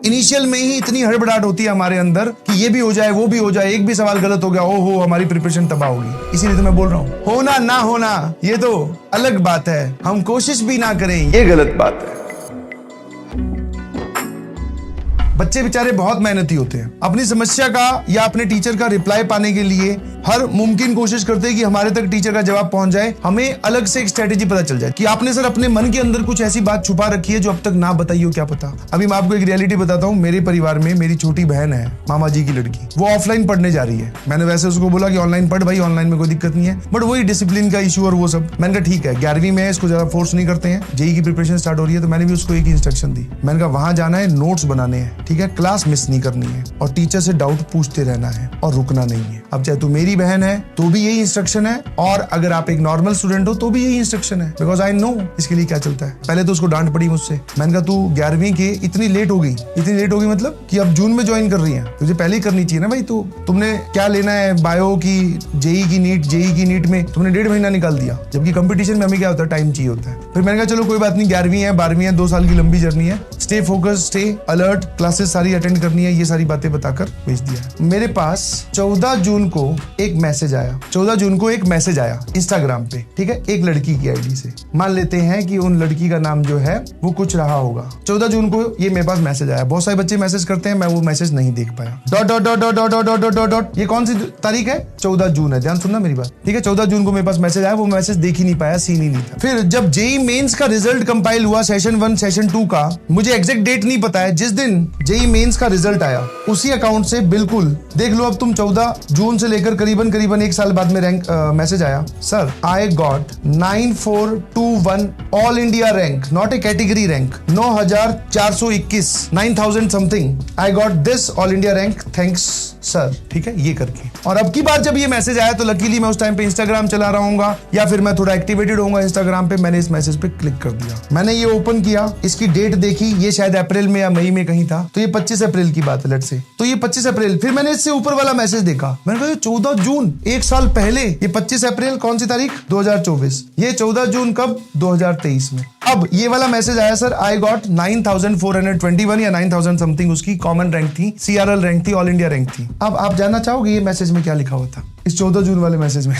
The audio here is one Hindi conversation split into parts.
इनिशियल में ही इतनी हड़बड़ाहट होती है हमारे अंदर कि ये भी हो जाए, वो भी हो जाए, एक भी सवाल गलत हो गया, ओहो हमारी प्रिपरेशन तबाह होगी। इसीलिए तो मैं बोल रहा हूँ, होना ना होना ये तो अलग बात है, हम कोशिश भी ना करें ये गलत बात है। बच्चे बेचारे बहुत मेहनती होते हैं, अपनी समस्या का या अपने टीचर का रिप्लाई पाने के लिए हर मुमकिन कोशिश करते हैं कि हमारे तक टीचर का जवाब पहुंच जाए। हमें अलग से एक स्ट्रेटेजी पता चल जाए कि आपने सर अपने मन के अंदर कुछ ऐसी बात छुपा रखी है जो अब तक ना बताई हो, क्या पता। अभी मैं आपको एक रियलिटी बताता हूँ। मेरे परिवार में मेरी छोटी बहन है, मामा जी की लड़की, वो ऑफलाइन पढ़ने जा रही है। मैंने वैसे उसको बोला कि ऑनलाइन पढ़ भाई, ऑनलाइन में कोई दिक्कत नहीं है, बट वही डिसिप्लिन का इशू और वो सब। मैंने कहा ठीक है, 11वीं में है, इसको ज्यादा फोर्स नहीं करते हैं, जेईई की प्रिपरेशन स्टार्ट हो रही है। तो मैंने भी उसको एक ही इंस्ट्रक्शन दी, मैंने कहा वहां जाना है, नोट्स बनाने हैं, ठीक है, क्लास मिस नहीं करनी है और टीचर से डाउट पूछते रहना है और रुकना नहीं है। अब चाहे तू मेरी बहन है तो भी यही इंस्ट्रक्शन है, और अगर आप एक नॉर्मल स्टूडेंट हो तो भी यही इंस्ट्रक्शन है, बिकॉज आई नो इसके लिए क्या चलता है। पहले तो उसको डांट पड़ी मुझसे। मैंने कहा तू 11वीं के इतनी लेट हो गई, इतनी लेट हो गई मतलब कि अब जून में ज्वाइन कर रही है, तुझे पहले ही करनी चाहिए ना भाई। तो तुमने क्या लेना है बायो की, जेईई की नीट में तुमने 1.5 महीना निकाल दिया, जबकि कंपटीशन में हमें क्या होता है, टाइम चाहिए होता है। फिर मैंने कहा चलो कोई बात नहीं, 11वीं है, 12वीं है, 2 साल की लंबी जर्नी है, stay focus, stay alert, classes सारी अटेंड करनी है, ये सारी बातें बताकर भेज दिया। मेरे पास 14 जून को एक मैसेज आया, 14 जून को एक मैसेज आया इंस्टाग्राम पे, ठीक है, एक लड़की की आईडी से। मान लेते हैं कि उन लड़की का नाम जो है वो कुछ रहा होगा। 14 जून को ये मेरे पास मैसेज आया। बहुत सारे बच्चे मैसेज करते हैं, मैं वो मैसेज नहीं देख पाया। Dot dot dot dot dot dot dot dot dot, ये कौन सी तारीख है? 14 जून है, ध्यान सुनना मेरी बात, ठीक है। 14 जून को मेरे पास मैसेज आया, वो मैसेज देख ही नहीं पाया, सीन ही नहीं था। फिर जब जेईई मेंस का रिजल्ट कंपाइल हुआ, सेशन 1 सेशन 2 का, मुझे एग्जैक्ट डेट नहीं पता है, जिस दिन जेईई मेंस का रिजल्ट आया उसी अकाउंट से बिल्कुल देख लो, अब तुम 14 जून से लेकर करीबन 1 साल बाद में रैंक मैसेज आया, sir I got 9421 all India rank, not A category rank, 9421, 9000 something, I got this all India rank, thanks sir, ठीक है, ये करके। और अब की बार जब ये मैसेज आया तो लकीली मैं उस टाइम पे इंस्टाग्राम चला रहा हूँ या फिर मैं थोड़ा एक्टिवेटेड होऊंगा इंस्टाग्राम पे, मैंने इस मैसेज पे क्लिक कर दिया। मैंने ये ओपन किया, इसकी डेट देखी, ये शायद अप्रैल में या मई में कहीं था, तो ये 25 अप्रैल की बात है, लेट्स से, तो ये 25 अप्रैल। फिर मैंने इससे ऊपर वाला मैसेज देखा, मैंने कहा 14 जून 1 साल पहले, ये 25 अप्रैल कौन सी तारीख? 2024, ये 14 जून कब? 2023 में। अब ये वाला मैसेज आया, सर आई गॉट 9421 या 9000 समथिंग उसकी कॉमन रैंक थी, सीआरएल रैंक थी, ऑल इंडिया रैंक थी। अब आप जानना चाहोगे ये मैसेज में क्या लिखा हुआ था इस 14 जून वाले मैसेज में?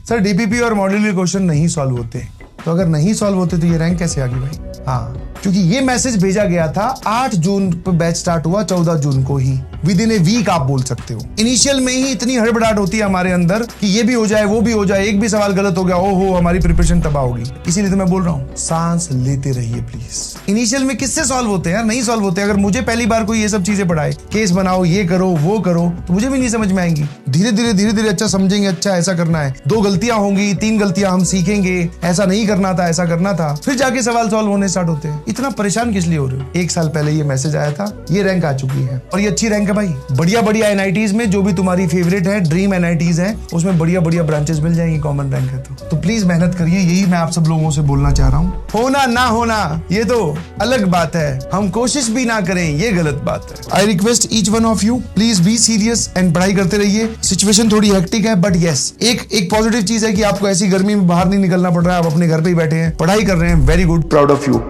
सर डीपीपी और मॉड्यूल के क्वेश्चन नहीं सॉल्व होते। तो अगर नहीं सॉल्व होते तो ये रैंक कैसे आ गई भाई? हाँ, क्योंकि ये मैसेज भेजा गया था 8 जून पर, बैच स्टार्ट हुआ 14 जून को ही, विद इन ए वीक आप बोल सकते हो। इनिशियल में ही इतनी हड़बड़ाहट होती है हमारे अंदर कि ये भी हो जाए, वो भी हो जाए, एक भी सवाल गलत हो गया, ओहो हमारी प्रिपरेशन तबाह होगी। इसीलिए तो मैं बोल रहा हूँ, सांस लेते रहिए प्लीज। इनिशियल में किससे सॉल्व होते हैं यार? नहीं सॉल्व होते। अगर मुझे पहली बार कोई ये सब चीजें पढ़ाए, केस बनाओ, ये करो, वो करो, तो मुझे भी नहीं समझ में आएंगी। धीरे धीरे अच्छा समझेंगे, अच्छा ऐसा करना है, 2 गलतियां होंगी, 3 गलतियां हम सीखेंगे, ऐसा नहीं करना था, ऐसा करना था, फिर जाके सवाल सॉल्व होने स्टार्ट होते हैं। इतना परेशान किस लिए हो रहे हो? 1 साल पहले ये मैसेज आया था, ये रैंक आ चुकी है, और ये अच्छी रैंक है भाई। बढ़िया एनआईटीज में जो भी तुम्हारी फेवरेट है, ड्रीम एनआईटीज है, उसमें बढ़िया ब्रांचेस मिल जाएंगी, कॉमन रैंक है तो प्लीज मेहनत करिए। यही मैं आप सब लोगों से बोलना चाह रहा हूँ। होना ना होना ये तो अलग बात है, हम कोशिश भी ना करें ये गलत बात है। I request each one of you, please be serious and पढ़ाई करते रहिए। सिचुएशन थोड़ी हेक्टिक है, बट यस, एक पॉजिटिव चीज है कि आपको ऐसी गर्मी में बाहर नहीं निकलना पड़ रहा है, आप अपने घर पे ही बैठे हैं, पढ़ाई कर रहे हैं। Very good, proud of you.